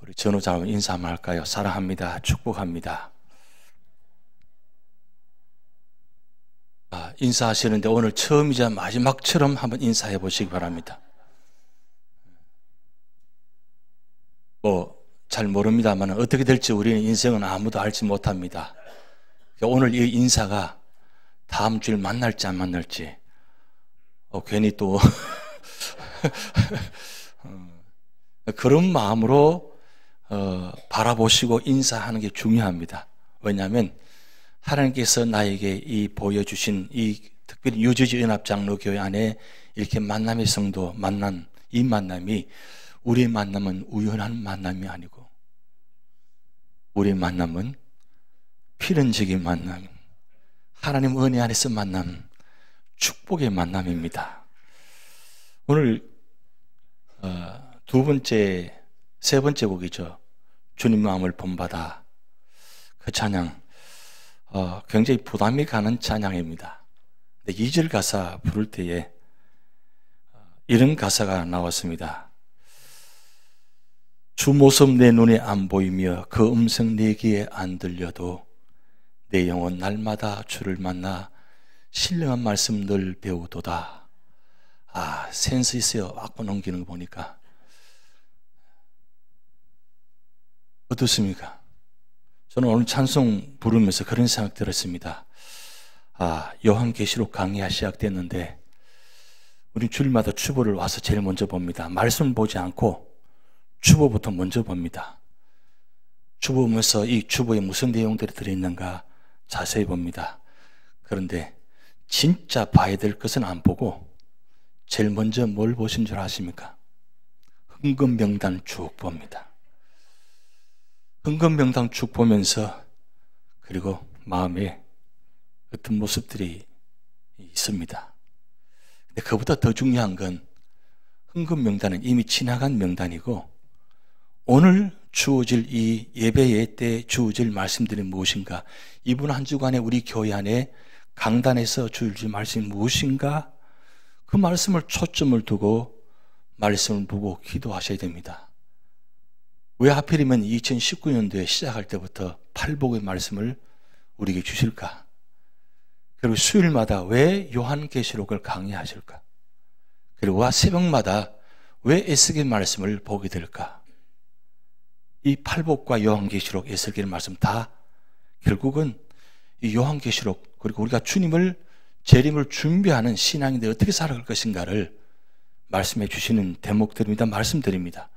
우리 전우자분 인사 한번 할까요? 사랑합니다. 축복합니다. 인사하시는데 오늘 처음이자 마지막처럼 한번 인사해 보시기 바랍니다. 잘 모릅니다만 어떻게 될지 우리는 인생은 아무도 알지 못합니다. 오늘 이 인사가 다음 주일 만날지 안 만날지 괜히 또 그런 마음으로 바라보시고 인사하는 게 중요합니다. 왜냐하면 하나님께서 나에게 이 보여주신 이 특별히 뉴저지 연합장로교회 안에 이렇게 만남의 성도 만난 이 만남이 우리의 만남은 우연한 만남이 아니고 우리의 만남은 필연적인 만남, 하나님 은혜 안에서 만남, 축복의 만남입니다. 오늘 세 번째 곡이죠. 주님 마음을 본받아. 그 찬양 굉장히 부담이 가는 찬양입니다. 2절 가사 부를 때에 이런 가사가 나왔습니다. 주 모습 내 눈에 안 보이며 그 음성 내 귀에 안 들려도 내 영혼 날마다 주를 만나 신령한 말씀 늘 배우도다. 센스 있어요. 악보 넘기는 거 보니까. 어떻습니까? 저는 오늘 찬송 부르면서 그런 생각 들었습니다. 요한계시록 강의가 시작됐는데 우리 주일마다 추보를 와서 제일 먼저 봅니다. 말씀을 보지 않고 추보부터 먼저 봅니다. 추보 보면서 이 추보에 무슨 내용들이 들어있는가 자세히 봅니다. 그런데 진짜 봐야 될 것은 안 보고 제일 먼저 뭘 보신 줄 아십니까? 흥금명단 쭉 봅니다. 흥금명단 쭉 보면서 그리고 마음에 어떤 모습들이 있습니다. 근데 그보다 더 중요한 건 흥금명단은 이미 지나간 명단이고 오늘 주어질 이 예배의 때 주어질 말씀들이 무엇인가, 이번 한 주간에 우리 교회 안에 강단에서 주어질 말씀이 무엇인가, 그 말씀을 초점을 두고 말씀을 보고 기도하셔야 됩니다. 왜 하필이면 2019년도에 시작할 때부터 팔복의 말씀을 우리에게 주실까? 그리고 수요일마다 왜 요한계시록을 강의하실까? 그리고 새벽마다 왜 에스겔 말씀을 보게 될까? 이 팔복과 요한계시록, 에스겔 말씀 다 결국은 이 요한계시록, 그리고 우리가 주님을 재림을 준비하는 신앙인데 어떻게 살아갈 것인가를 말씀해 주시는 대목들입니다. 말씀드립니다.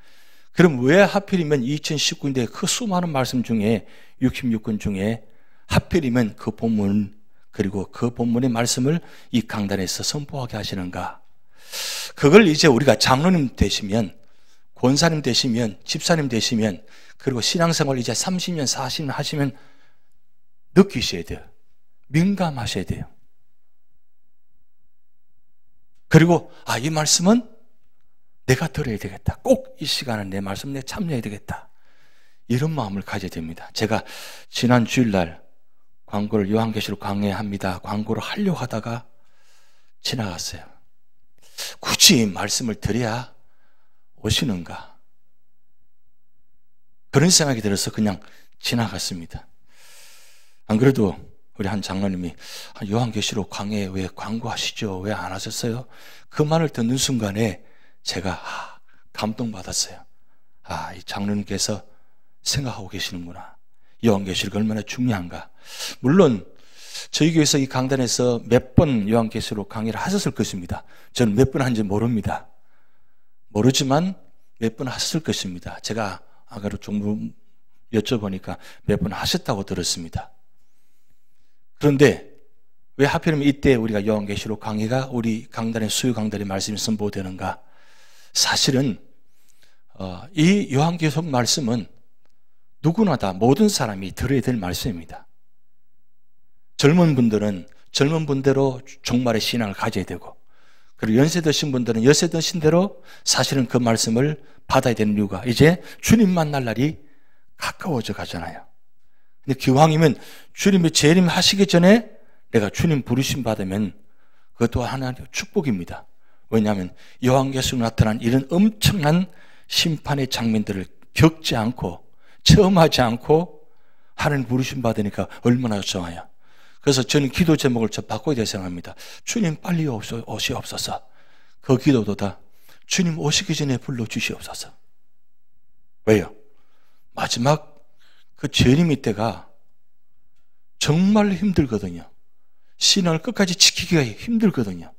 그럼 왜 하필이면 2019년도에 그 수많은 말씀 중에 66권 중에 하필이면 그 본문, 그리고 그 본문의 말씀을 이 강단에서 선포하게 하시는가? 그걸 이제 우리가 장로님 되시면, 권사님 되시면, 집사님 되시면, 그리고 신앙생활 이제 30년, 40년 하시면 느끼셔야 돼요. 민감하셔야 돼요. 그리고 이 말씀은 내가 들어야 되겠다. 꼭 이 시간은 내 말씀 내가 참여해야 되겠다. 이런 마음을 가져야 됩니다. 제가 지난 주일날 광고를 요한계시록 강의합니다. 광고를 하려고 하다가 지나갔어요. 굳이 말씀을 드려야 오시는가? 그런 생각이 들어서 그냥 지나갔습니다. 안 그래도 우리 한 장로님이 요한계시록 강의에 왜 광고하시죠? 왜 안 하셨어요? 그 말을 듣는 순간에 제가 감동받았어요. 이 장로님께서 생각하고 계시는구나. 요한계시록이 얼마나 중요한가. 물론 저희 교회에서 이 강단에서 몇 번 요한계시록 강의를 하셨을 것입니다. 저는 몇 번 한지 모릅니다. 모르지만 몇 번 하셨을 것입니다. 제가 아까도 좀 여쭤보니까 몇 번 하셨다고 들었습니다. 그런데 왜 하필이면 이때 우리가 요한계시록 강의가 우리 강단의 수요 강단의 말씀이 선보되는가? 사실은 이 요한계시록 말씀은 누구나 다 모든 사람이 들어야 될 말씀입니다. 젊은 분들은 젊은 분대로 종말의 신앙을 가져야 되고, 그리고 연세 드신 분들은 연세 드신 대로 사실은 그 말씀을 받아야 되는 이유가 이제 주님 만날 날이 가까워져 가잖아요. 근데 기왕이면 주님이 재림하시기 전에 내가 주님 부르심 받으면 그것도 하나님의 축복입니다. 왜냐하면 요한계시록에 나타난 이런 엄청난 심판의 장면들을 겪지 않고 체험하지 않고 하나님 부르심 받으니까 얼마나 좋아요. 그래서 저는 기도 제목을 좀 바꿔야 될 생각합니다. 주님 빨리 오시옵소서. 그 기도도 다 주님 오시기 전에 불러주시옵소서. 왜요? 마지막 그 재림의 때가 정말 힘들거든요. 신앙을 끝까지 지키기가 힘들거든요.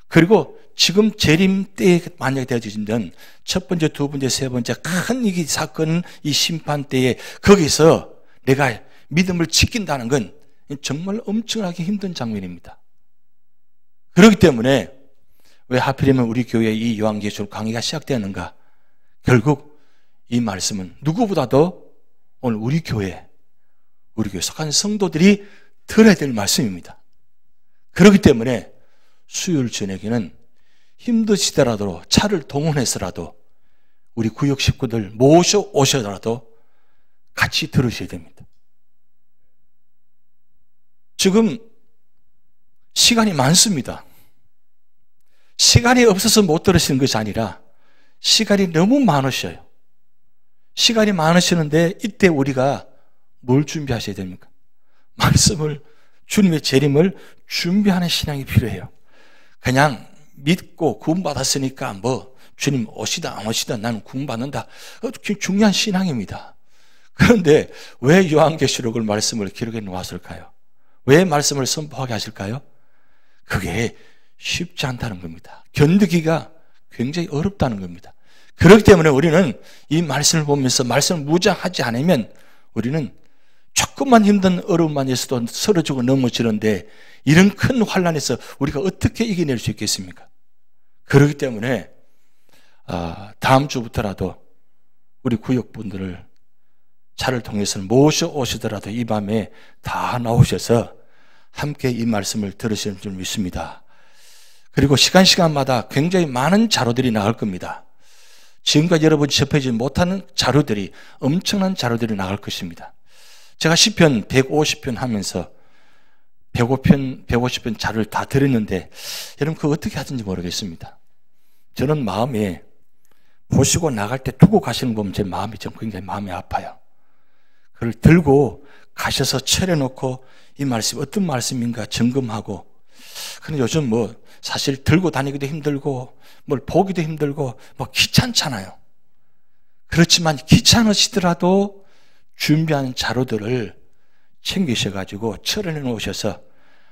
그리고 지금 재림 때에 만약에 되어진다면 첫 번째, 두 번째, 세 번째 큰 이 사건, 이 심판 때에 거기서 내가 믿음을 지킨다는 건 정말 엄청나게 힘든 장면입니다. 그렇기 때문에 왜 하필이면 우리 교회에 이 요한계시록 강의가 시작되는가? 결국 이 말씀은 누구보다도 오늘 우리 교회에 속한 성도들이 들어야 될 말씀입니다. 그렇기 때문에 수요일 저녁에는 힘드시더라도 차를 동원해서라도 우리 구역 식구들 모셔 오셔더라도 같이 들으셔야 됩니다. 지금 시간이 많습니다. 시간이 없어서 못 들으시는 것이 아니라 시간이 너무 많으셔요. 시간이 많으시는데 이때 우리가 뭘 준비하셔야 됩니까? 말씀을, 주님의 재림을 준비하는 신앙이 필요해요. 그냥 믿고 구원받았으니까 뭐 주님 오시다 안 오시다 나는 구원받는다. 중요한 신앙입니다. 그런데 왜 요한계시록을 말씀을 기록해 놓았을까요? 왜 말씀을 선포하게 하실까요? 그게 쉽지 않다는 겁니다. 견디기가 굉장히 어렵다는 겁니다. 그렇기 때문에 우리는 이 말씀을 보면서 말씀을 무장하지 않으면 우리는 조금만 힘든 어려움만 있어도 쓰러지고 넘어지는데 이런 큰 환난에서 우리가 어떻게 이겨낼 수 있겠습니까? 그렇기 때문에 다음 주부터라도 우리 구역분들을 차를 통해서는 모셔오시더라도 이 밤에 다 나오셔서 함께 이 말씀을 들으시는 줄 믿습니다. 그리고 시간마다 굉장히 많은 자료들이 나올 겁니다. 지금까지 여러분이 접하지 못하는 자료들이, 엄청난 자료들이 나올 것입니다. 제가 시편 150편 하면서 150편 자료를 다 드렸는데 여러분 그거 어떻게 하든지 모르겠습니다. 저는 마음에 보시고 나갈 때 두고 가시는 거 보면 제 마음이 좀 굉장히 마음이 아파요. 그걸 들고 가셔서 차려놓고 이 말씀이 어떤 말씀인가 점검하고. 근데 요즘 뭐 사실 들고 다니기도 힘들고 뭘 보기도 힘들고 뭐 귀찮잖아요. 그렇지만 귀찮으시더라도 준비한 자료들을 챙기셔가지고 철원해 놓으셔서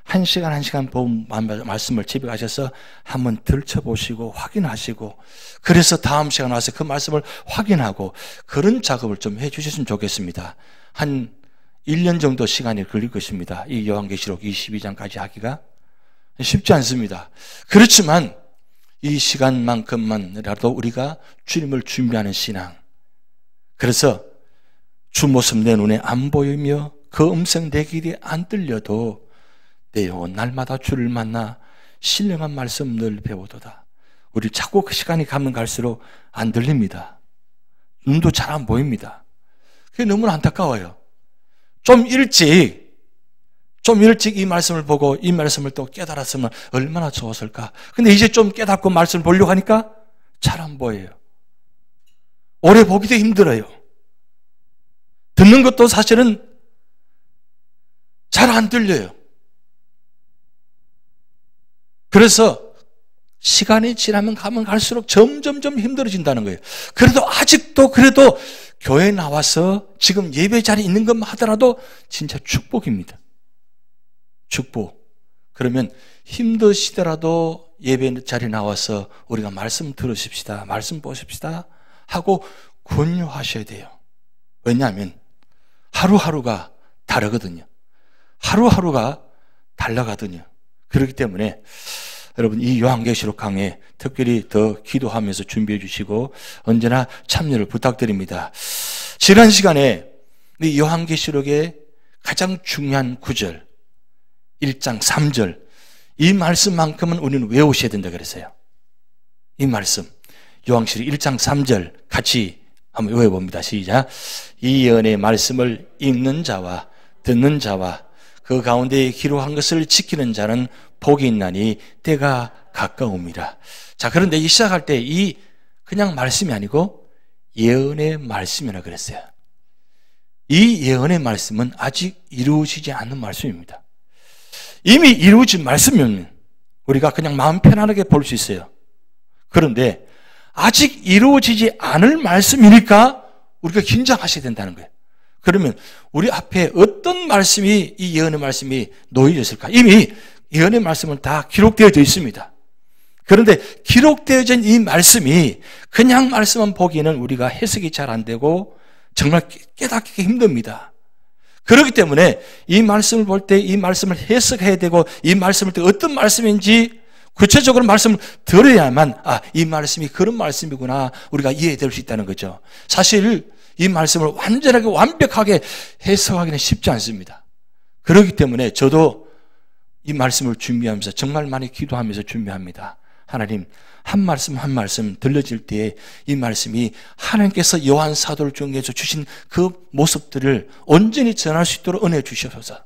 한 시간 본 말씀을 집에 가셔서 한번 들춰보시고 확인하시고, 그래서 다음 시간 와서 그 말씀을 확인하고 그런 작업을 좀 해주셨으면 좋겠습니다. 한 1년 정도 시간이 걸릴 것입니다. 이 요한계시록 22장까지 하기가 쉽지 않습니다. 그렇지만 이 시간만큼만이라도 우리가 주님을 준비하는 신앙, 그래서 주 모습 내 눈에 안 보이며 그 음성 내 길이 안 들려도 내 영혼 날마다 주를 만나 신령한 말씀 늘 배우도다. 우리 자꾸 그 시간이 가면 갈수록 안 들립니다. 눈도 잘 안 보입니다. 그게 너무나 안타까워요. 좀 일찍 이 말씀을 보고 이 말씀을 또 깨달았으면 얼마나 좋았을까. 근데 이제 좀 깨닫고 말씀을 보려고 하니까 잘 안 보여요. 오래 보기도 힘들어요. 듣는 것도 사실은 잘 안 들려요. 그래서 시간이 지나면 가면 갈수록 점점점 힘들어진다는 거예요. 그래도 교회에 나와서 지금 예배 자리에 있는 것만 하더라도 진짜 축복입니다. 축복. 그러면 힘드시더라도 예배 자리에 나와서 우리가 말씀 들으십시다, 말씀 보십시다 하고 권유하셔야 돼요. 왜냐하면 하루하루가 다르거든요. 하루하루가 달라가거든요. 그렇기 때문에 여러분 이 요한계시록 강의 특별히 더 기도하면서 준비해 주시고 언제나 참여를 부탁드립니다. 지난 시간에 이 요한계시록의 가장 중요한 구절 1장 3절 이 말씀만큼은 우리는 외우셔야 된다 그랬어요. 이 말씀 요한계시록 1장 3절 같이 한번 외워봅니다. 시작. 이 예언의 말씀을 읽는 자와 듣는 자와 그 가운데 기록한 것을 지키는 자는 복이 있나니 때가 가까움이라. 자, 그런데 이 시작할 때 이 그냥 말씀이 아니고 예언의 말씀이라 그랬어요. 이 예언의 말씀은 아직 이루어지지 않은 말씀입니다. 이미 이루어진 말씀이면 우리가 그냥 마음 편안하게 볼 수 있어요. 그런데 아직 이루어지지 않을 말씀이니까 우리가 긴장하셔야 된다는 거예요. 그러면 우리 앞에 어떤 말씀이, 이 예언의 말씀이 놓여져 있을까? 이미 예언의 말씀은 다 기록되어져 있습니다. 그런데 기록되어진 이 말씀이 그냥 말씀만 보기에는 우리가 해석이 잘 안 되고 정말 깨닫기 힘듭니다. 그렇기 때문에 이 말씀을 볼 때 이 말씀을 해석해야 되고 이 말씀을 때 어떤 말씀인지 구체적으로 말씀을 들어야만 이 말씀이 그런 말씀이구나 우리가 이해될 수 있다는 거죠. 사실 이 말씀을 완전하게 완벽하게 해석하기는 쉽지 않습니다. 그렇기 때문에 저도 이 말씀을 준비하면서 정말 많이 기도하면서 준비합니다. 하나님, 한 말씀 한 말씀 들려질 때에 이 말씀이 하나님께서 요한 사도를 통해서 주신 그 모습들을 온전히 전할 수 있도록 은혜 주시옵소서.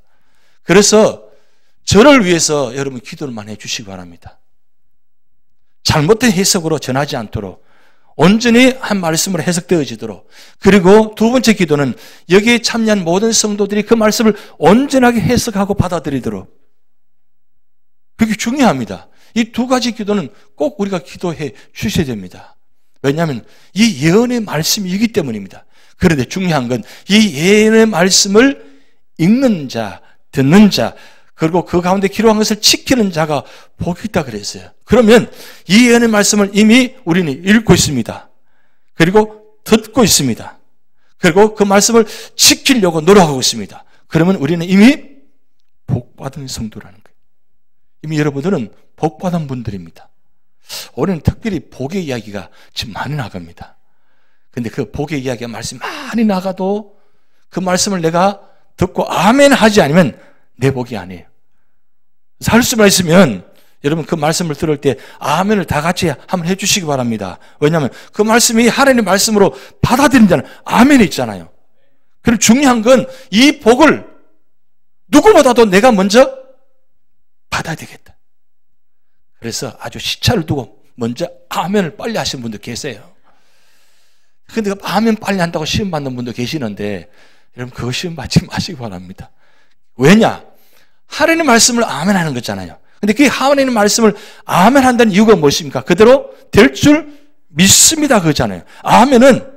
그래서 저를 위해서 여러분 기도를 많이 해주시기 바랍니다. 잘못된 해석으로 전하지 않도록 온전히 한 말씀으로 해석되어지도록, 그리고 두 번째 기도는 여기에 참여한 모든 성도들이 그 말씀을 온전하게 해석하고 받아들이도록, 그게 중요합니다. 이 두 가지 기도는 꼭 우리가 기도해 주셔야 됩니다. 왜냐하면 이 예언의 말씀이기 때문입니다. 그런데 중요한 건 이 예언의 말씀을 읽는 자, 듣는 자, 그리고 그 가운데 기록한 것을 지키는 자가 복이 있다 그랬어요. 그러면 이 예언의 말씀을 이미 우리는 읽고 있습니다. 그리고 듣고 있습니다. 그리고 그 말씀을 지키려고 노력하고 있습니다. 그러면 우리는 이미 복받은 성도라는 거예요. 이미 여러분들은 복받은 분들입니다. 오늘은 특별히 복의 이야기가 지금 많이 나갑니다. 근데 그 복의 이야기가 말씀이 많이 나가도 그 말씀을 내가 듣고 아멘 하지 않으면 내 복이 아니에요. 할 수만 있으면 여러분 그 말씀을 들을 때 아멘을 다 같이 한번 해주시기 바랍니다. 왜냐하면 그 말씀이 하나님의 말씀으로 받아들인다는 아멘이 있잖아요. 그리고 중요한 건 이 복을 누구보다도 내가 먼저 받아야 되겠다. 그래서 아주 시차를 두고 먼저 아멘을 빨리 하시는 분도 계세요. 근데 아멘 빨리 한다고 시험 받는 분도 계시는데 여러분 그거 시험 받지 마시기 바랍니다. 왜냐? 하나님의 말씀을 아멘 하는 거잖아요. 근데 그 하나님의 말씀을 아멘 한다는 이유가 무엇입니까? 그대로 될 줄 믿습니다 그거잖아요. 아멘은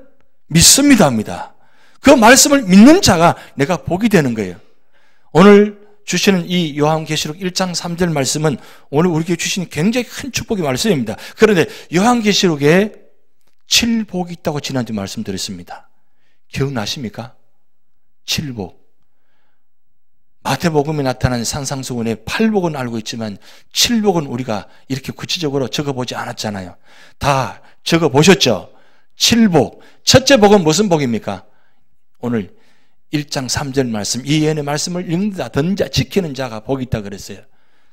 믿습니다입니다. 그 말씀을 믿는 자가 내가 복이 되는 거예요. 오늘 주시는 이 요한계시록 1장 3절 말씀은 오늘 우리에게 주신 굉장히 큰 축복의 말씀입니다. 그런데 요한계시록에 7복이 있다고 지난주 말씀드렸습니다. 기억나십니까? 7복. 마태복음에 나타난 산상수훈의 8복은 알고 있지만 7복은 우리가 이렇게 구체적으로 적어보지 않았잖아요. 다 적어보셨죠? 7복. 첫째 복은 무슨 복입니까? 오늘 1장 3절 말씀, 이 예언의 말씀을 읽는 자, 듣는 자, 지키는 자가 복이 있다 그랬어요.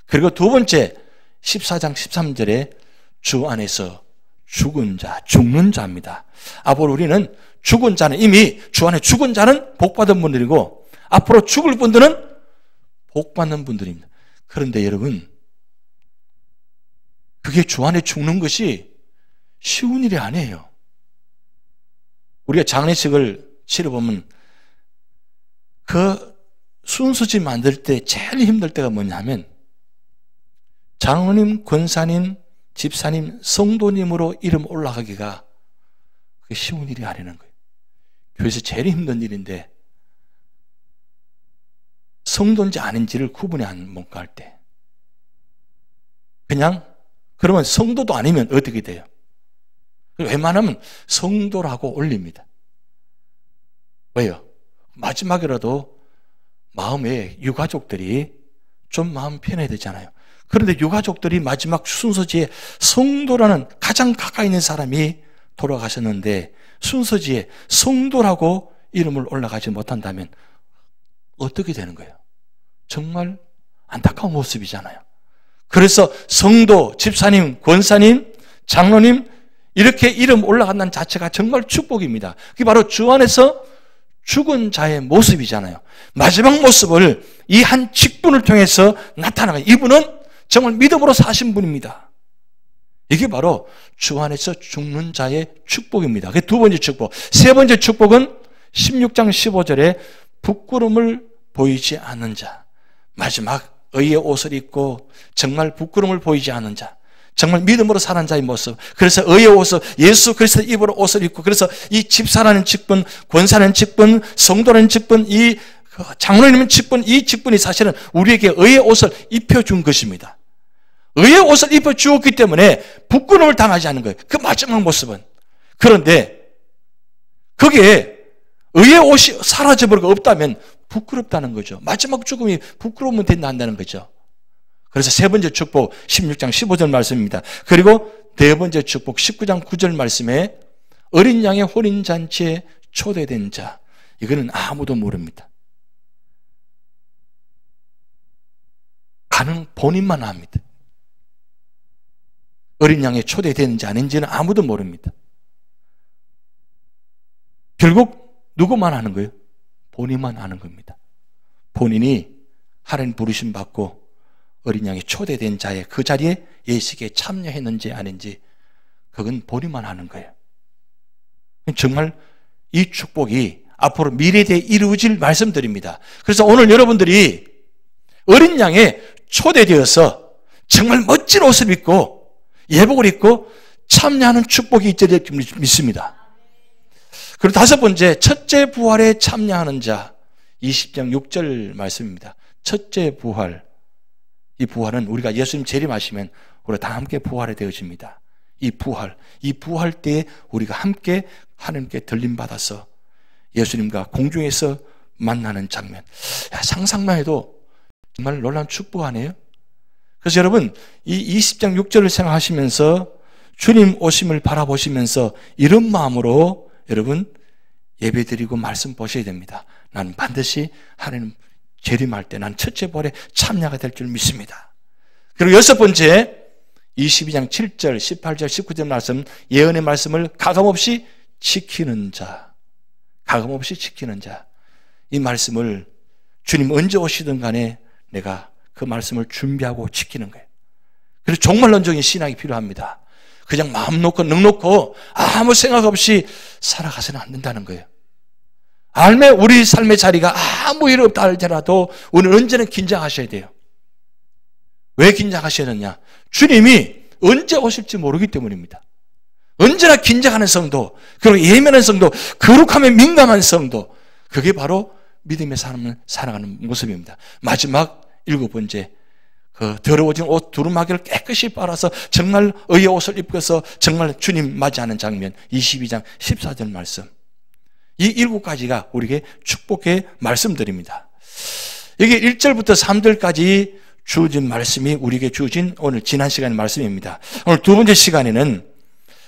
그리고 두 번째 14장 13절에 주 안에서 죽은 자, 죽는 자입니다. 앞으로 우리는 죽은 자는 이미 주 안에 죽은 자는 복받은 분들이고 앞으로 죽을 분들은 복받는 분들입니다. 그런데 여러분, 그게 주 안에 죽는 것이 쉬운 일이 아니에요. 우리가 장례식을 치러보면 그 순서지 만들 때 제일 힘들 때가 뭐냐면 장로님, 권사님, 집사님, 성도님으로 이름 올라가기가 그게 쉬운 일이 아니라는 거예요. 교회에서 제일 힘든 일인데 성도인지 아닌지를 구분이 안 못 갈 때 그냥 그러면 성도도 아니면 어떻게 돼요? 웬만하면 성도라고 올립니다. 왜요? 마지막이라도 마음에 유가족들이 좀 마음 편해야 되잖아요. 그런데 유가족들이 마지막 순서지에 성도라는 가장 가까이 있는 사람이 돌아가셨는데 순서지에 성도라고 이름을 올라가지 못한다면 어떻게 되는 거예요? 정말 안타까운 모습이잖아요. 그래서 성도, 집사님, 권사님, 장로님 이렇게 이름 올라간다는 자체가 정말 축복입니다. 그게 바로 주 안에서 죽은 자의 모습이잖아요. 마지막 모습을 이 한 직분을 통해서 나타나는 이분은 정말 믿음으로 사신 분입니다. 이게 바로 주 안에서 죽는 자의 축복입니다. 그게 두 번째 축복. 세 번째 축복은 16장 15절에 부끄러움을 보이지 않는 자. 마지막 의의 옷을 입고 정말 부끄러움을 보이지 않는 자. 정말 믿음으로 사는 자의 모습. 그래서 의의 옷을 예수 그리스도 입으로 옷을 입고 그래서 이 집사라는 직분, 권사라는 직분, 성도라는 직분, 이 장로님은 직분, 이 직분이 사실은 우리에게 의의 옷을 입혀준 것입니다. 의의 옷을 입혀주었기 때문에 부끄러움을 당하지 않는 거예요. 그 마지막 모습은. 그런데 거기에 의의 옷이 사라져버리고 없다면 부끄럽다는 거죠. 마지막 죽음이 부끄러우면 된다는 거죠. 그래서 세 번째 축복 16장 15절 말씀입니다. 그리고 네 번째 축복 19장 9절 말씀에 어린 양의 혼인잔치에 초대된 자. 이거는 아무도 모릅니다. 가는 본인만 압니다. 어린 양에 초대되는지 아닌지는 아무도 모릅니다. 결국 누구만 아는 거예요? 본인만 아는 겁니다. 본인이 하나님 부르심 받고 어린 양에 초대된 자의 그 자리에 예식에 참여했는지 아닌지 그건 본인만 아는 거예요. 정말 이 축복이 앞으로 미래에 이루어질 말씀드립니다. 그래서 오늘 여러분들이 어린 양에 초대되어서 정말 멋진 옷을 입고 예복을 입고 참여하는 축복이 있을 줄 믿습니다. 그리고 다섯 번째, 첫째 부활에 참여하는 자 20장 6절 말씀입니다. 첫째 부활. 이 부활은 우리가 예수님 재림하시면 우리가 다 함께 부활이 되어집니다. 이 부활 때에 우리가 함께 하나님께 들림받아서 예수님과 공중에서 만나는 장면. 상상만 해도 정말 놀라운 축복 아니에요? 그래서 여러분 이 20장 6절을 생각하시면서 주님 오심을 바라보시면서 이런 마음으로 여러분 예배드리고 말씀 보셔야 됩니다. 난 반드시 하나님 재림할 때 난 첫째 부활에 참여가 될 줄 믿습니다. 그리고 여섯 번째 22장 7절 18절 19절 말씀 예언의 말씀을 가감없이 지키는 자. 가감없이 지키는 자. 이 말씀을 주님 언제 오시든 간에 내가 그 말씀을 준비하고 지키는 거예요. 그래서 정말 논적인 신앙이 필요합니다. 그냥 마음 놓고 능 놓고 아무 생각 없이 살아가서는 안 된다는 거예요. 알매 우리 삶의 자리가 아무 일 없다 할지라도 오늘 언제나 긴장하셔야 돼요. 왜 긴장하셔야 되느냐? 주님이 언제 오실지 모르기 때문입니다. 언제나 긴장하는 성도, 그리고 예민한 성도, 거룩함에 민감한 성도, 그게 바로 믿음의 삶을 살아가는 모습입니다. 마지막 일곱 번째, 그 더러워진 옷 두루마기를 깨끗이 빨아서 정말 의의 옷을 입고서 정말 주님 맞이하는 장면 22장 14절 말씀. 이 일곱 가지가 우리에게 축복의 말씀드립니다. 여기 1절부터 3절까지 주어진 말씀이 우리에게 주어진 오늘 지난 시간의 말씀입니다. 오늘 두 번째 시간에는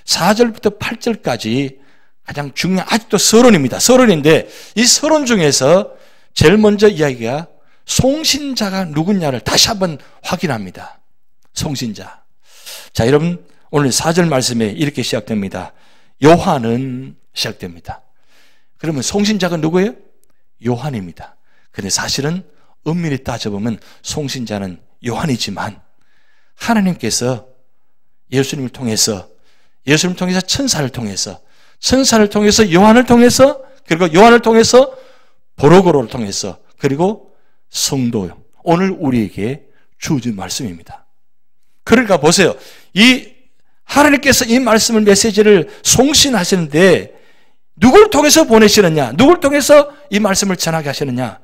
4절부터 8절까지 가장 중요한 아직도 서론입니다. 서론인데 이 서론 중에서 제일 먼저 이야기가 송신자가 누구냐를 다시 한번 확인합니다. 송신자. 자, 여러분 오늘 4절 말씀에 이렇게 시작됩니다. 요한은 시작됩니다. 그러면 송신자가 누구예요? 요한입니다. 근데 사실은 엄밀히 따져보면 송신자는 요한이지만 하나님께서 예수님을 통해서 천사를 통해서 요한을 통해서 그리고 요한을 통해서 보로고로를 통해서 그리고 성도 오늘 우리에게 주어진 말씀입니다. 그러니까 보세요. 이 하나님께서 이 말씀을 메시지를 송신하시는데 누굴 통해서 보내시느냐? 누굴 통해서 이 말씀을 전하게 하시느냐?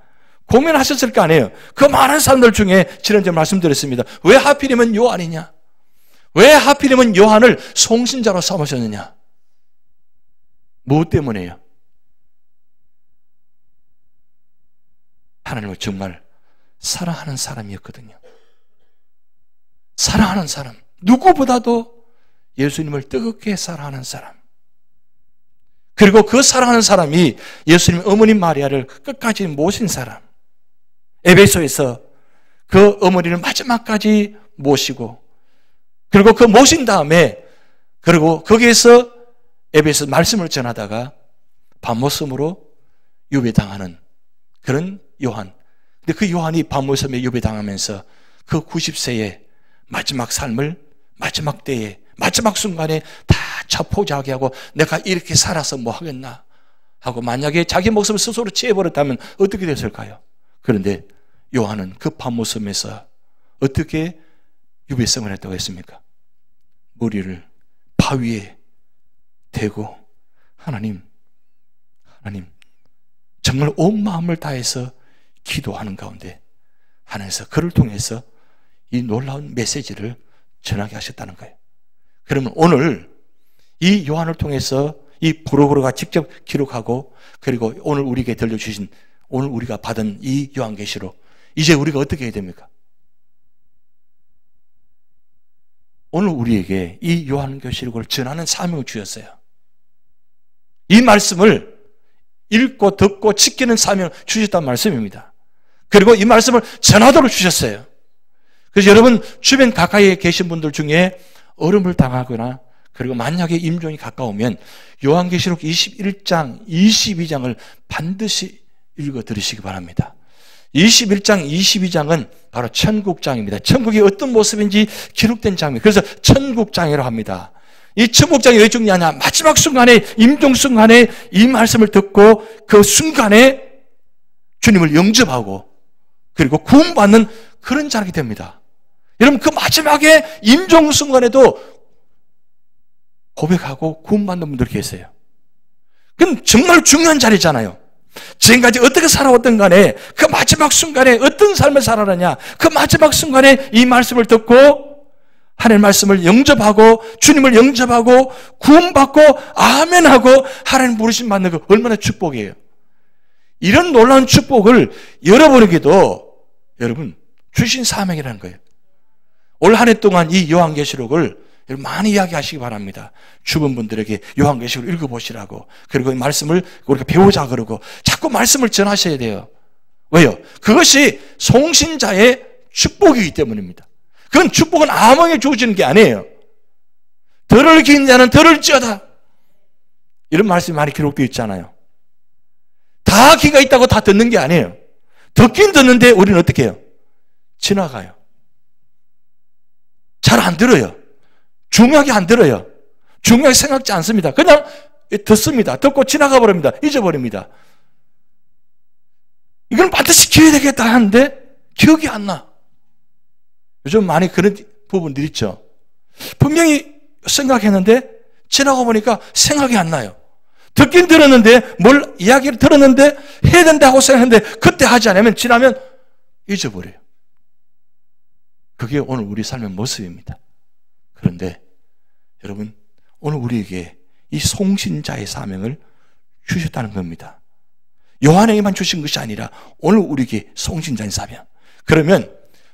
고민하셨을 거 아니에요. 그 많은 사람들 중에 지난주에 말씀드렸습니다. 왜 하필이면 요한이냐? 왜 하필이면 요한을 송신자로 삼으셨느냐? 무엇 때문에요? 하나님을 정말 사랑하는 사람이었거든요. 사랑하는 사람, 누구보다도 예수님을 뜨겁게 사랑하는 사람. 그리고 그 사랑하는 사람이 예수님 어머니 마리아를 끝까지 모신 사람. 에베소에서 그 어머니를 마지막까지 모시고 그리고 그 모신 다음에 그리고 거기에서 에베소 말씀을 전하다가 밤모섬으로 유배당하는 그런 요한. 근데 그 요한이 밤모섬에 유배당하면서 그 90세의 마지막 삶을 마지막 때에 마지막 순간에 다 자포자기 하고 내가 이렇게 살아서 뭐 하겠나 하고 만약에 자기 목숨을 스스로 취해버렸다면 어떻게 됐을까요? 그런데 요한은 급한 모습에서 어떻게 유배성을 했다고 했습니까? 머리를 바위에 대고 하나님 정말 온 마음을 다해서 기도하는 가운데 하나님께서 그를 통해서 이 놀라운 메시지를 전하게 하셨다는 거예요. 그러면 오늘 이 요한을 통해서 이 브로그가 직접 기록하고 그리고 오늘 우리에게 들려주신 오늘 우리가 받은 이 요한계시록 이제 우리가 어떻게 해야 됩니까? 오늘 우리에게 이 요한계시록을 전하는 사명을 주셨어요. 이 말씀을 읽고 듣고 지키는 사명을 주셨단 말씀입니다. 그리고 이 말씀을 전하도록 주셨어요. 그래서 여러분 주변 가까이에 계신 분들 중에 어려움을 당하거나 그리고 만약에 임종이 가까우면 요한계시록 21장, 22장을 반드시 읽어 들으시기 바랍니다. 21장, 22장은 바로 천국장입니다. 천국이 어떤 모습인지 기록된 장입니다. 그래서 천국장이라고 합니다. 이 천국장이 왜 중요하냐? 마지막 순간에, 임종 순간에 이 말씀을 듣고 그 순간에 주님을 영접하고 그리고 구원받는 그런 자리가 됩니다. 여러분 그 마지막에 임종 순간에도 고백하고 구원받는 분들 계세요. 그건 정말 중요한 자리잖아요. 지금까지 어떻게 살아왔던 간에 그 마지막 순간에 어떤 삶을 살아가냐, 그 마지막 순간에 이 말씀을 듣고 하나님의 말씀을 영접하고 주님을 영접하고 구원받고 아멘하고 하나님 부르심 받는 거 얼마나 축복이에요. 이런 놀라운 축복을 여러분에게도 여러분 주신 사명이라는 거예요. 올 한 해 동안 이 요한계시록을 많이 이야기하시기 바랍니다. 주변 분들에게 요한계시록을 읽어보시라고. 그리고 이 말씀을 우리가 배우자 그러고 자꾸 말씀을 전하셔야 돼요. 왜요? 그것이 송신자의 축복이기 때문입니다. 그건 축복은 아무에게 주어지는 게 아니에요. 덜을 기는 자는 덜을 찌어다. 이런 말씀이 많이 기록되어 있잖아요. 다 기가 있다고 다 듣는 게 아니에요. 듣긴 듣는데 우리는 어떻게 해요? 지나가요. 잘 안 들어요. 중요하게 안 들어요. 중요하게 생각지 않습니다. 그냥 듣습니다. 듣고 지나가 버립니다. 잊어버립니다. 이건 반드시 기억해야 되겠다 하는데 기억이 안 나. 요즘 많이 그런 부분들이 있죠. 분명히 생각했는데 지나가 보니까 생각이 안 나요. 듣긴 들었는데 뭘 이야기를 들었는데 해야 된다고 생각했는데 그때 하지 않으면 지나면 잊어버려요. 그게 오늘 우리 삶의 모습입니다. 그런데 여러분 오늘 우리에게 이 송신자의 사명을 주셨다는 겁니다. 요한에게만 주신 것이 아니라 오늘 우리에게 송신자의 사명. 그러면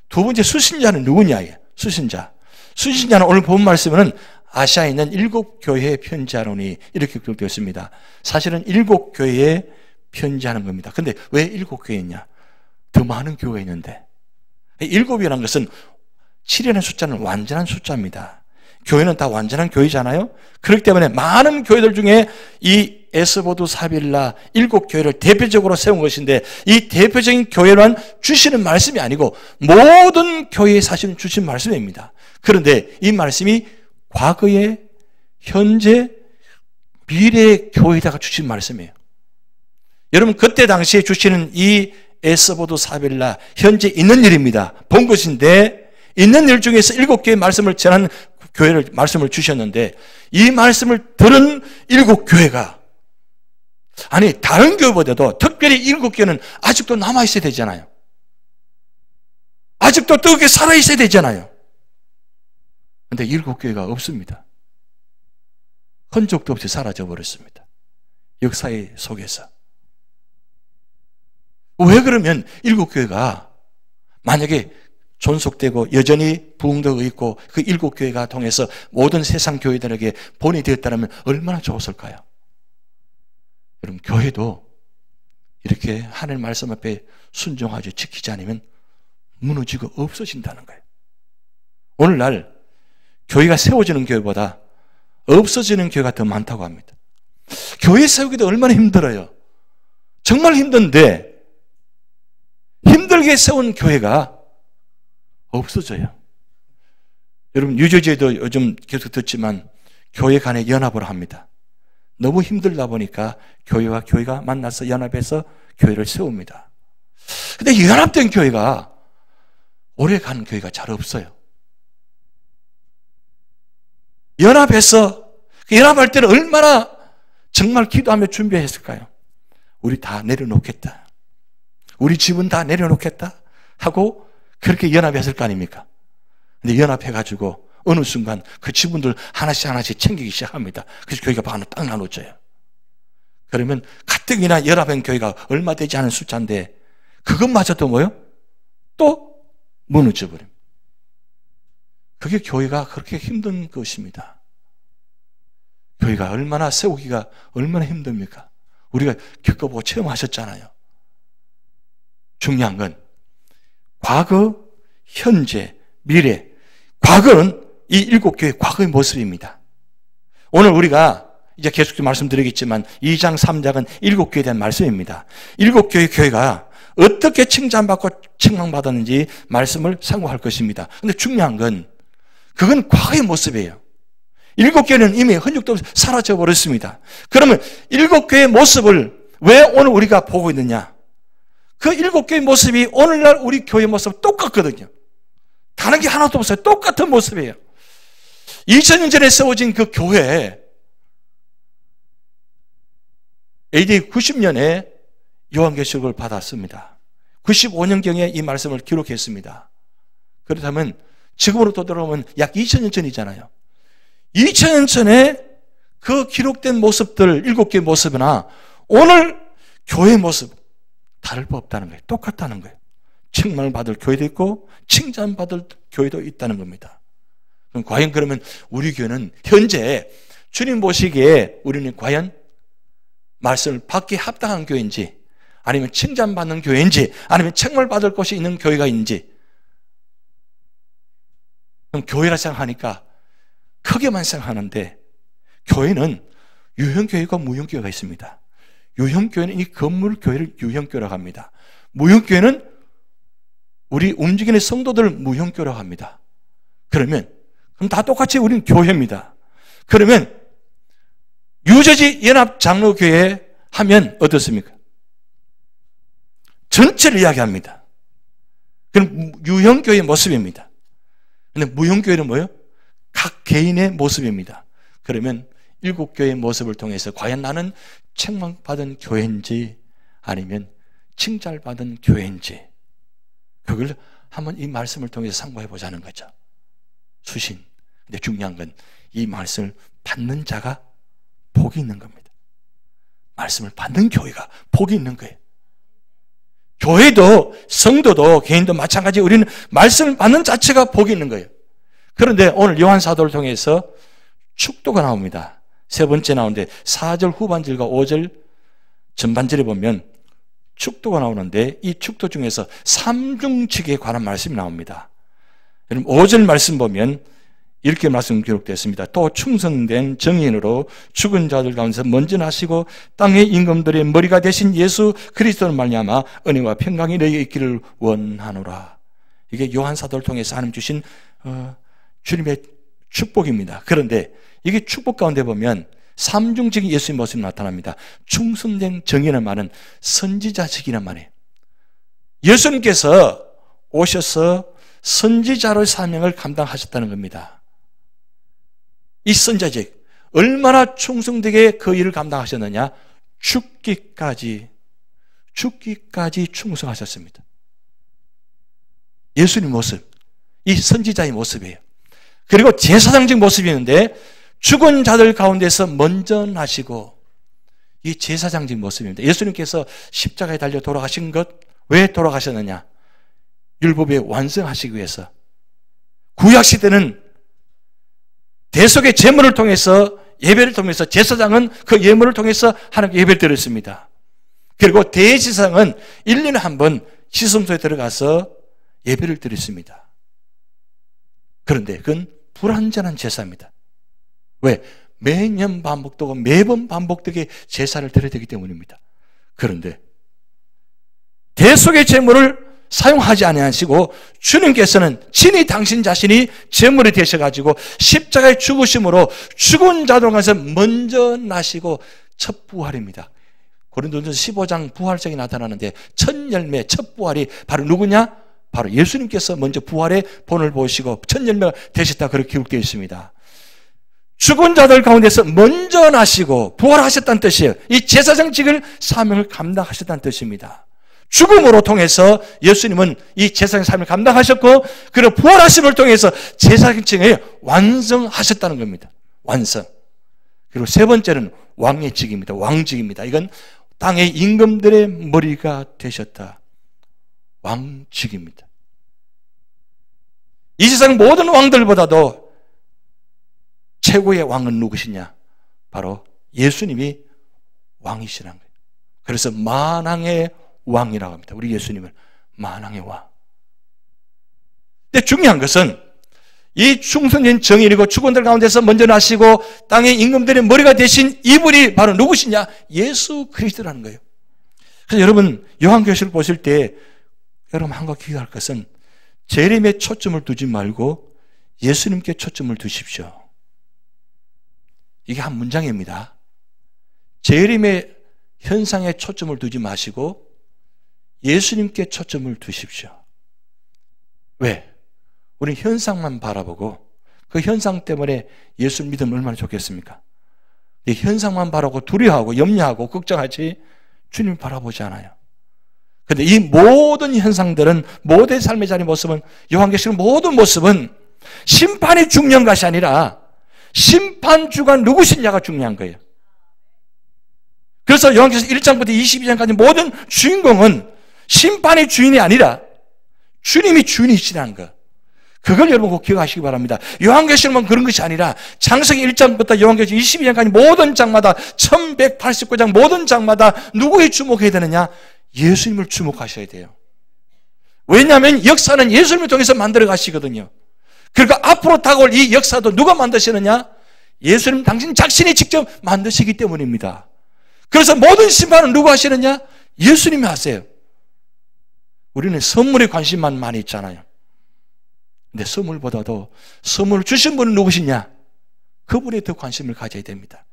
두 번째 수신자는 누구냐? 수신자. 수신자는 오늘 본 말씀은 아시아에 있는 7교회에 편지하노니 이렇게 기록되어 있습니다. 사실은 7교회에 편지하는 겁니다. 근데 왜 7교회냐? 더 많은 교회가 있는데 7이라는 것은 7이라는 숫자는 완전한 숫자입니다. 교회는 다 완전한 교회잖아요. 그렇기 때문에 많은 교회들 중에 이 에스보드 사빌라 7교회를 대표적으로 세운 것인데 이 대표적인 교회란 주시는 말씀이 아니고 모든 교회에 사실은 주신 말씀입니다. 그런데 이 말씀이 과거에 현재 미래의 교회에다가 주신 말씀이에요. 여러분 그때 당시에 주시는 이 에스보드 사빌라 현재 있는 일입니다. 본 것인데 있는 일 중에서 7개의 말씀을 전한 교회를 말씀을 주셨는데 이 말씀을 들은 7교회가 아니 다른 교회보다도 특별히 7교회는 아직도 남아있어야 되잖아요. 아직도 뜨겁게 살아있어야 되잖아요. 그런데 7교회가 없습니다. 흔적도 없이 사라져 버렸습니다. 역사의 속에서. 왜 그러면 7교회가 만약에 존속되고 여전히 부흥되고 있고 그 7교회가 통해서 모든 세상 교회들에게 본이 되었다면 얼마나 좋았을까요? 여러분 교회도 이렇게 하나님 말씀 앞에 순종하지 지키지 않으면 무너지고 없어진다는 거예요. 오늘날 교회가 세워지는 교회보다 없어지는 교회가 더 많다고 합니다. 교회 세우기도 얼마나 힘들어요. 정말 힘든데 힘들게 세운 교회가 없어져요. 여러분, 뉴저지에도 요즘 계속 듣지만 교회 간에 연합을 합니다. 너무 힘들다 보니까 교회와 교회가 만나서 연합해서 교회를 세웁니다. 근데 연합된 교회가 오래 가는 교회가 잘 없어요. 연합해서, 연합할 때는 얼마나 정말 기도하며 준비했을까요? 우리 다 내려놓겠다. 우리 집은 다 내려놓겠다. 하고 그렇게 연합했을 거 아닙니까? 근데 연합해가지고 어느 순간 그 지분들 하나씩 챙기기 시작합니다. 그래서 교회가 반으로 딱 나눠져요. 그러면 가뜩이나 연합한 교회가 얼마 되지 않은 숫자인데 그것마저도 뭐요? 또 무너져버립니다. 그게 교회가 그렇게 힘든 것입니다. 교회가 얼마나 세우기가 얼마나 힘듭니까? 우리가 겪어보고 체험하셨잖아요. 중요한 건 과거, 현재, 미래. 과거는 이 7교회의 과거의 모습입니다. 오늘 우리가 이제 계속 말씀드리겠지만 2장, 3장은 7교회에 대한 말씀입니다. 7교회 교회가 어떻게 칭찬받고 책망받았는지 말씀을 상고할 것입니다. 그런데 중요한 건 그건 과거의 모습이에요. 7교회는 이미 흔적도 없이 사라져 버렸습니다. 그러면 7교회의 모습을 왜 오늘 우리가 보고 있느냐? 그 7교회의 모습이 오늘날 우리 교회 모습 똑같거든요. 다른 게 하나도 없어요. 똑같은 모습이에요. 2000년 전에 세워진 그 교회, AD 90년에 요한계시록을 받았습니다. 95년경에 이 말씀을 기록했습니다. 그렇다면 지금으로 돌아오면 약 2000년 전이잖아요. 2000년 전에 그 기록된 모습들, 7개의 모습이나 오늘 교회의 모습 다를 바 없다는 거예요. 똑같다는 거예요. 칭찬을 받을 교회도 있고 칭찬받을 교회도 있다는 겁니다. 그럼 과연 그러면 우리 교회는 현재 주님 보시기에 우리는 과연 말씀을 받기 합당한 교회인지, 아니면 칭찬받는 교회인지, 아니면 책망받을 것이 있는 교회가 있는지. 그럼 교회라 생각하니까 크게만 생각하는데, 교회는 유형교회가 무형교회가 있습니다. 유형교회는 이 건물 교회를 유형교회라고 합니다. 무형교회는 우리 움직이는 성도들을 무형교회라고 합니다. 그럼 다 똑같이 우리는 교회입니다. 그러면 뉴저지 연합장로교회 하면 어떻습니까? 전체를 이야기합니다. 그럼 유형교회의 모습입니다. 근데 무형교회는 뭐예요? 각 개인의 모습입니다. 그러면 7교회의 모습을 통해서 과연 나는 책망받은 교회인지 아니면 칭찬받은 교회인지, 그걸 한번 이 말씀을 통해서 상고해 보자는 거죠. 수신. 근데 중요한 건 이 말씀을 받는 자가 복이 있는 겁니다. 말씀을 받는 교회가 복이 있는 거예요. 교회도 성도도 개인도 마찬가지, 우리는 말씀을 받는 자체가 복이 있는 거예요. 그런데 오늘 요한사도를 통해서 축도가 나옵니다. 세 번째 나오는데 4절 후반절과 5절 전반절에 보면 축도가 나오는데 이 축도 중에서 삼중직에 관한 말씀이 나옵니다. 여러분 5절 말씀 보면 이렇게 말씀 기록되었습니다. 또 충성된 정인으로 죽은 자들 가운데서 먼저 나시고 땅의 임금들의 머리가 되신 예수 그리스도를 말미암아 은혜와 평강이 너희에게 있기를 원하노라. 이게 요한사도를 통해서 하나님 주신 주님의 축복입니다. 그런데 이게 축복 가운데 보면 삼중직인 예수의 모습이 나타납니다. 충성된 정인을 말은 선지자직이란 말이에요. 예수님께서 오셔서 선지자로의 사명을 감당하셨다는 겁니다. 이 선지자직, 얼마나 충성되게 그 일을 감당하셨느냐? 죽기까지 충성하셨습니다. 예수님 모습, 이 선지자의 모습이에요. 그리고 제사장직 모습이 있는데 죽은 자들 가운데서 먼저 나시고, 이 제사장직 모습입니다. 예수님께서 십자가에 달려 돌아가신 것, 왜 돌아가셨느냐? 율법에 완성하시기 위해서. 구약시대는 대속의 제물을 통해서, 예배를 통해서, 제사장은 그 예물을 통해서 하나님께 예배를 드렸습니다. 그리고 대제사장은 1년에 한 번 시성소에 들어가서 예배를 드렸습니다. 그런데 그건 불완전한 제사입니다. 왜? 매년 반복되고 매번 반복되게 제사를 드려야 되기 때문입니다. 그런데 대속의 제물을 사용하지 아니하시고 주님께서는 친히 당신 자신이 제물이 되셔가지고 십자가의 죽으심으로 죽은 자들 가운데서 먼저 나시고 첫 부활입니다. 고린도전서 15장 부활성이 나타나는데 첫 열매, 첫 부활이 바로 누구냐? 바로 예수님께서 먼저 부활의 본을 보시고 첫 열매가 되셨다 그렇게 기록되어 있습니다. 죽은 자들 가운데서 먼저 나시고 부활하셨다는 뜻이에요. 이 제사장직을 사명을 감당하셨다는 뜻입니다. 죽음으로 통해서 예수님은 이 제사장 사명을 감당하셨고 그리고 부활하심을 통해서 제사장직을 완성하셨다는 겁니다. 완성. 그리고 세 번째는 왕의 직입니다. 왕직입니다. 이건 땅의 임금들의 머리가 되셨다. 왕직입니다. 이 세상 모든 왕들보다도 최고의 왕은 누구시냐? 바로 예수님이 왕이시라는 거예요. 그래서 만왕의 왕이라고 합니다. 우리 예수님을 만왕의 왕. 근데 중요한 것은 이 충성된 정인이고 죽은들 가운데서 먼저 나시고 땅의 임금들의 머리가 되신 이분이 바로 누구시냐? 예수 그리스도라는 거예요. 그래서 여러분 요한계시를 보실 때 여러분 한 가지 기억할 것은 재림에 초점을 두지 말고 예수님께 초점을 두십시오. 이게 한 문장입니다. 재림의 현상에 초점을 두지 마시고 예수님께 초점을 두십시오. 왜? 우리 현상만 바라보고 그 현상 때문에 예수를 믿으면 얼마나 좋겠습니까? 이 현상만 바라보고 두려워하고 염려하고 걱정하지 주님을 바라보지 않아요. 그런데 이 모든 현상들은 모든 삶의 자리 모습은 요한계시록 모든 모습은 심판이 중요한 것이 아니라 심판주가 누구시냐가 중요한 거예요. 그래서 요한계시록 1장부터 22장까지 모든 주인공은 심판의 주인이 아니라 주님이 주인이시라는 것. 그걸 여러분 꼭 기억하시기 바랍니다. 요한계시록만 그런 것이 아니라 창세기 1장부터 요한계시록 22장까지 모든 장마다 1189장 모든 장마다 누구에 주목해야 되느냐? 예수님을 주목하셔야 돼요. 왜냐하면 역사는 예수님을 통해서 만들어 가시거든요. 그러니까 앞으로 다가올 이 역사도 누가 만드시느냐? 예수님 당신 자신이 직접 만드시기 때문입니다. 그래서 모든 심판은 누가 하시느냐? 예수님이 하세요. 우리는 선물에 관심만 많이 있잖아요. 근데 선물보다도 선물을 주신 분은 누구시냐? 그분에 더 관심을 가져야 됩니다.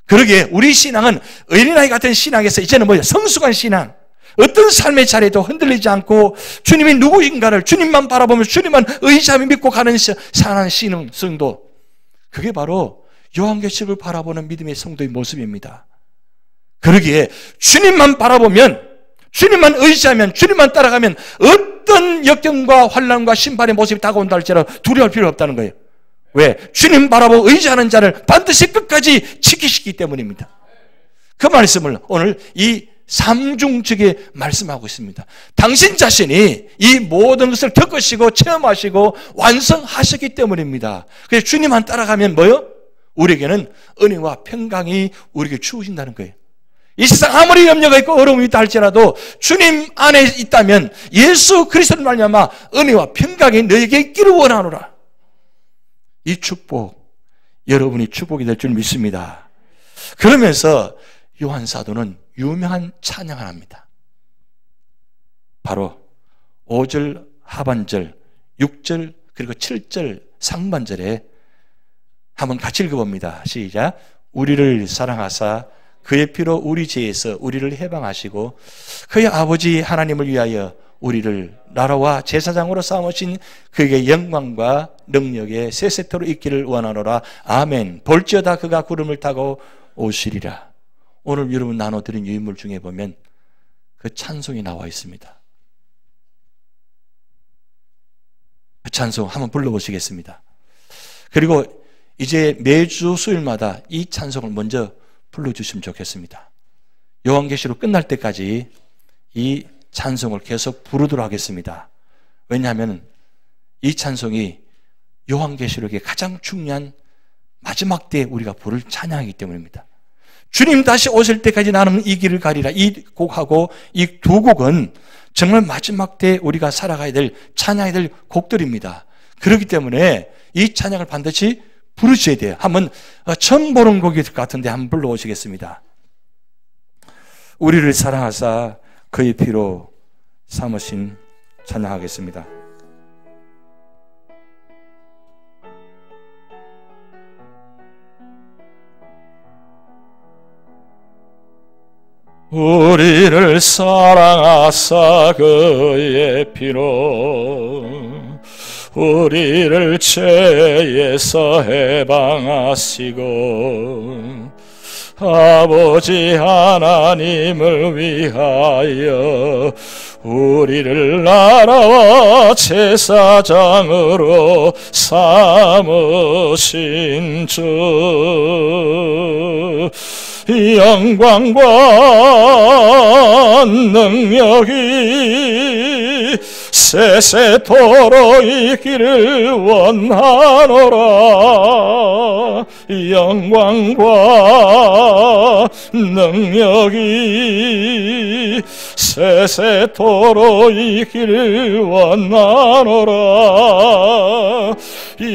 그러기에 우리 신앙은 어린아이 같은 신앙에서 이제는 뭐예요? 성숙한 신앙. 어떤 삶의 자리에도 흔들리지 않고 주님이 누구인가를 주님만 바라보면서 주님만 의지하며 믿고 가는 사는 신앙 성도. 그게 바로 요한계시록을 바라보는 믿음의 성도의 모습입니다. 그러기에 주님만 바라보면 주님만 의지하면 주님만 따라가면 어떤 역경과 환난과 심판의 모습이 다가온다 할지라도 두려워할 필요 없다는 거예요. 왜? 주님 바라보고 의지하는 자를 반드시 끝까지 지키시기 때문입니다. 그 말씀을 오늘 이 삼중직에 말씀하고 있습니다. 당신 자신이 이 모든 것을 겪으시고 체험하시고 완성하셨기 때문입니다. 그래서 주님만 따라가면 뭐요? 우리에게는 은혜와 평강이 우리에게 주어진다는 거예요. 이 세상 아무리 염려가 있고 어려움이 있다 할지라도 주님 안에 있다면 예수 그리스도를 말미암아 은혜와 평강이 너에게 있기를 원하노라. 이 축복 여러분이 축복이 될 줄 믿습니다. 그러면서 요한 사도는 유명한 찬양을 합니다. 바로 5절 하반절 6절 그리고 7절 상반절에 한번 같이 읽어봅니다. 시작. 우리를 사랑하사 그의 피로 우리 죄에서 우리를 해방하시고 그의 아버지 하나님을 위하여 우리를 나라와 제사장으로 삼으신 그에게 영광과 능력의 새 세토로 있기를 원하노라. 아멘. 볼지어다 그가 구름을 타고 오시리라. 오늘 여러분 나눠드린 유인물 중에 보면 그 찬송이 나와 있습니다. 그 찬송 한번 불러보시겠습니다. 그리고 이제 매주 수요일마다 이 찬송을 먼저 불러주시면 좋겠습니다. 요한계시록 끝날 때까지 이 찬송을 계속 부르도록 하겠습니다. 왜냐하면 이 찬송이 요한계시록의 가장 중요한 마지막 때에 우리가 부를 찬양이기 때문입니다. 주님 다시 오실 때까지 나는 이 길을 가리라. 이 곡하고 이 두 곡은 정말 마지막 때에 우리가 살아가야 될 찬양이 될 곡들입니다. 그렇기 때문에 이 찬양을 반드시 부르셔야 돼요. 한번 처음 보는 곡일 것 같은데 한번 불러오시겠습니다. 우리를 사랑하사 그의 피로 삼으신 찬양하겠습니다. 우리를 사랑하사 그의 피로 우리를 죄에서 해방하시고 아버지 하나님을 위하여 우리를 나라와 제사장으로 삼으신 주 영광과 능력이 세세토록 있기를 원하노라. 영광과 능력이 세세토록 있기를 원하노라.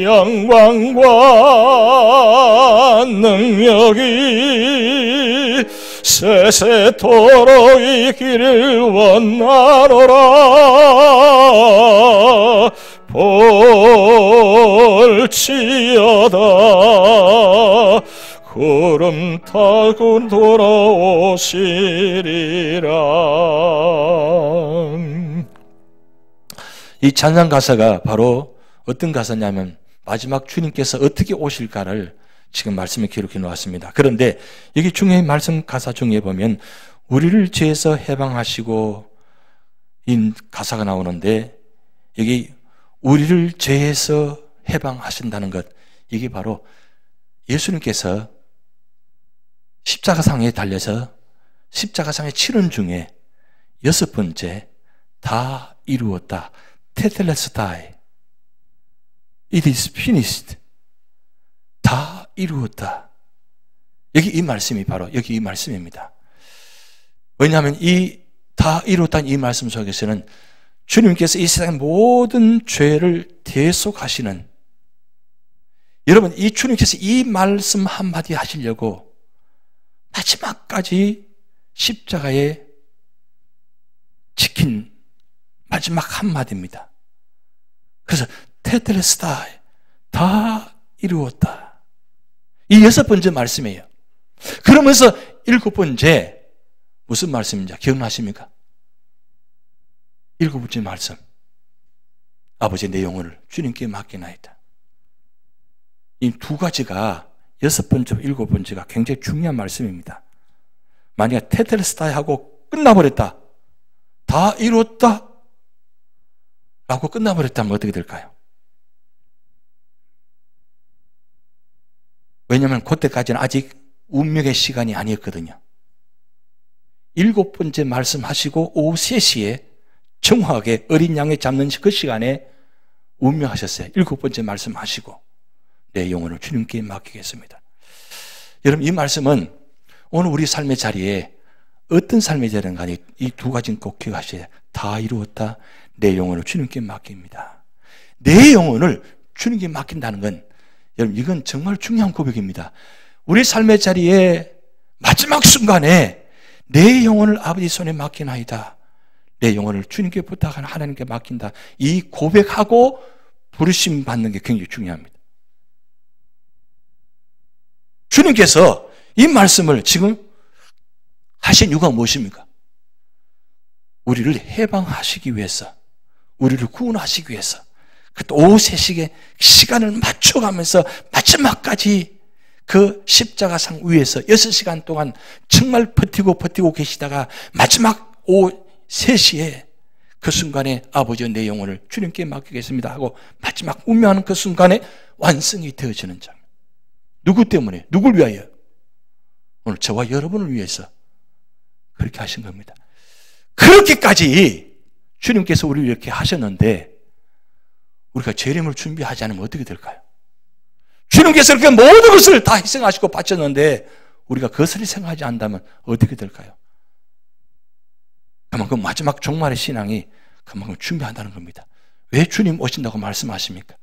영광과 능력이 세세토록 있기를 원하노라. 볼지어다 구름 타고 돌아오시리라. 이 찬양 가사가 바로 어떤 가사냐면 마지막 주님께서 어떻게 오실까를 지금 말씀에 기록해 놓았습니다. 그런데 여기 중에 말씀 가사 중에 보면 우리를 죄에서 해방하시고 이 가사가 나오는데 여기 우리를 죄에서 해방하신다는 것, 이게 바로 예수님께서 십자가상에 달려서 십자가상의 치른 중에 6번째 다 이루었다. 테텔레스타이. It is finished. 다 이루었다. 여기 이 말씀이 바로 여기 이 말씀입니다. 왜냐하면 이 다 이루었다는 이 말씀 속에서는 주님께서 이 세상의 모든 죄를 대속하시는, 여러분 이 주님께서 이 말씀 한마디 하시려고 마지막까지 십자가에 지킨 마지막 한마디입니다. 그래서 테텔레스타이, 다 이루었다. 이 6번째 말씀이에요. 그러면서 7번째 무슨 말씀인지 기억나십니까? 7번째 말씀, 아버지 내 영혼을 주님께 맡기나이다. 이 두 가지가 6번째, 7번째가 굉장히 중요한 말씀입니다. 만약에 테텔스타이 하고 끝나버렸다, 다 이뤘다 라고 끝나버렸다면 어떻게 될까요? 왜냐하면 그때까지는 아직 운명의 시간이 아니었거든요. 7번째 말씀하시고 오후 3시에 정확하게 어린 양을 잡는 그 시간에 운명하셨어요. 7번째 말씀하시고 내 영혼을 주님께 맡기겠습니다. 여러분 이 말씀은 오늘 우리 삶의 자리에 어떤 삶의 자리든 간에 이 두 가지는 꼭 기억하셔야 돼요. 다 이루었다. 내 영혼을 주님께 맡깁니다. 내 영혼을 주님께 맡긴다는 건, 여러분 이건 정말 중요한 고백입니다. 우리 삶의 자리에 마지막 순간에 내 영혼을 아버지 손에 맡기나이다. 내 영혼을 주님께 부탁하는 하나님께 맡긴다. 이 고백하고 부르심 받는 게 굉장히 중요합니다. 주님께서 이 말씀을 지금 하신 이유가 무엇입니까? 우리를 해방하시기 위해서, 우리를 구원하시기 위해서, 그것도 오후 3시에 시간을 맞춰가면서 마지막까지 그 십자가상 위에서 6시간 동안 정말 버티고 계시다가 마지막 오후 3시에 그 순간에 아버지 내 영혼을 주님께 맡기겠습니다 하고 마지막 운명하는 그 순간에 완성이 되어지는 점. 누구 때문에? 누굴 위하여? 오늘 저와 여러분을 위해서 그렇게 하신 겁니다. 그렇게까지 주님께서 우리를 이렇게 하셨는데 우리가 재림을 준비하지 않으면 어떻게 될까요? 주님께서 이렇게 모든 것을 다 희생하시고 바쳤는데 우리가 그것을 희생하지 않는다면 어떻게 될까요? 그만큼 마지막 종말의 신앙이 그만큼 준비한다는 겁니다. 왜 주님 오신다고 말씀하십니까?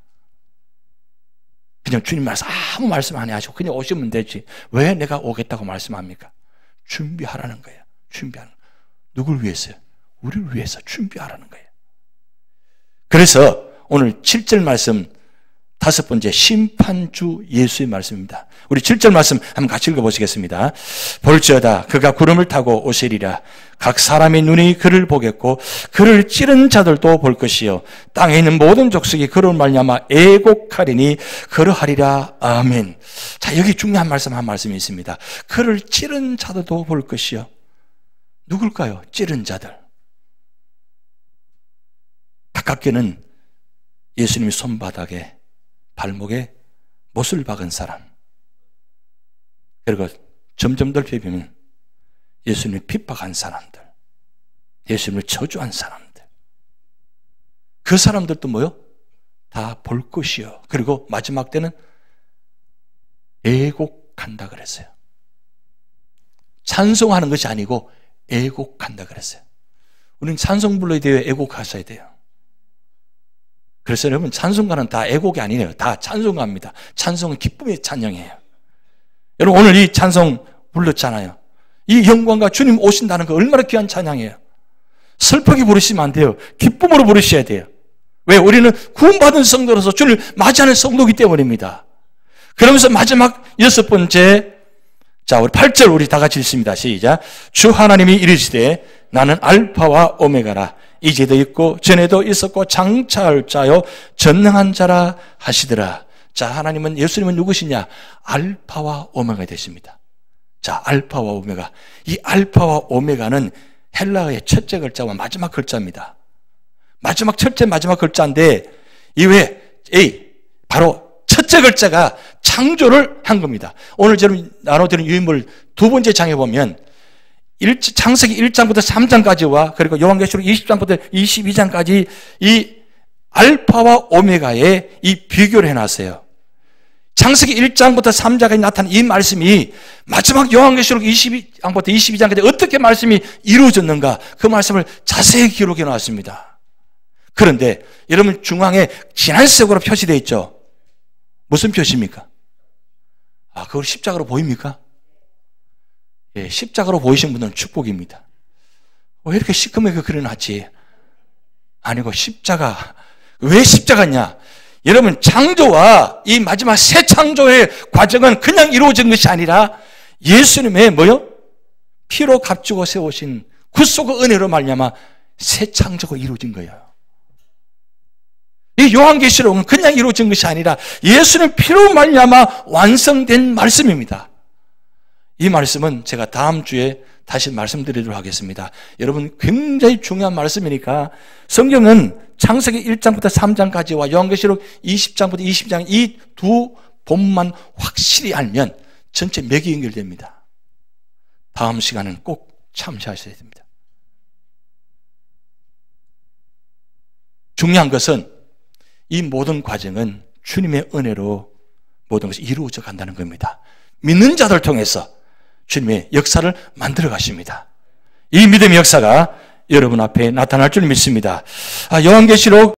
그냥 주님 말씀 아무 말씀 안 하시고 그냥 오시면 되지 왜 내가 오겠다고 말씀합니까? 준비하라는 거예요. 준비하는 거예요. 누굴 위해서요? 우리를 위해서 준비하라는 거예요. 그래서 오늘 7절 말씀 다섯 번째 심판주 예수의 말씀입니다. 우리 7절 말씀 한번 같이 읽어보시겠습니다. 볼지어다 그가 구름을 타고 오시리라. 각 사람의 눈이 그를 보겠고 그를 찌른 자들도 볼 것이요 땅에 있는 모든 족속이 그로 말미암아 애곡하리니 그러하리라. 아멘. 자, 여기 중요한 말씀 한 말씀이 있습니다. 그를 찌른 자들도 볼 것이요. 누굴까요? 찌른 자들. 가깝게는 예수님이 손바닥에 발목에 못을 박은 사람, 그리고 점점 넓혀보면 예수님을 핍박한 사람들, 예수님을 저주한 사람들, 그 사람들도 뭐요? 다 볼 것이요. 그리고 마지막 때는 애곡한다 그랬어요. 찬송하는 것이 아니고 애곡한다 그랬어요. 우리는 찬송 불러야 돼요? 애곡하셔야 돼요? 그래서 여러분, 찬송가는 다 애곡이 아니에요. 다 찬송가입니다. 찬송은 기쁨의 찬양이에요. 여러분, 오늘 이 찬송 불렀잖아요. 이 영광과 주님 오신다는 거 얼마나 귀한 찬양이에요. 슬프게 부르시면 안 돼요. 기쁨으로 부르셔야 돼요. 왜? 우리는 구원받은 성도로서 주를 맞이하는 성도이기 때문입니다. 그러면서 마지막 여섯 번째, 자, 우리 8절 우리 다 같이 읽습니다. 시작. 주 하나님이 이르시되 나는 알파와 오메가라. 이제도 있고 전에도 있었고 장차할 자요 전능한 자라 하시더라. 자, 하나님은, 예수님은 누구시냐? 알파와 오메가 되십니다. 자, 알파와 오메가. 이 알파와 오메가는 헬라어의 첫째 글자와 마지막 글자입니다. 마지막 첫째 마지막 글자인데 이외에 바로 첫째 글자가 창조를 한 겁니다. 오늘 저는 나눠드린 유인물 두 번째 장에 보면 창세기 1장부터 3장까지와 그리고 요한계시록 20장부터 22장까지 이 알파와 오메가의 이 비교를 해놨어요. 창세기 1장부터 3장까지 나타난 이 말씀이 마지막 요한계시록 22장부터 22장까지 어떻게 말씀이 이루어졌는가, 그 말씀을 자세히 기록해 놨습니다. 그런데 여러분, 중앙에 진할색으로 표시되어 있죠. 무슨 표시입니까? 아, 그걸 십자가로 보입니까? 예, 십자가로 보이신 분들은 축복입니다. 왜 이렇게 시커멓게 그려놨지? 아니고, 십자가, 왜 십자가냐? 여러분, 창조와 이 마지막 새 창조의 과정은 그냥 이루어진 것이 아니라 예수님의 뭐요? 피로 값주고 세우신 구속의 은혜로 말미암아 새 창조가 이루어진 거예요. 이 요한계시록은 그냥 이루어진 것이 아니라 예수님 피로 말미암아 완성된 말씀입니다. 이 말씀은 제가 다음 주에 다시 말씀드리도록 하겠습니다. 여러분, 굉장히 중요한 말씀이니까 성경은 창세기 1장부터 3장까지와 요한계시록 20장부터 22장 이 두 본만 확실히 알면 전체 맥이 연결됩니다. 다음 시간은 꼭 참시하셔야 됩니다. 중요한 것은 이 모든 과정은 주님의 은혜로 모든 것이 이루어져 간다는 겁니다. 믿는 자들 통해서 주님의 역사를 만들어 가십니다. 이 믿음의 역사가 여러분 앞에 나타날 줄 믿습니다. 요한계시록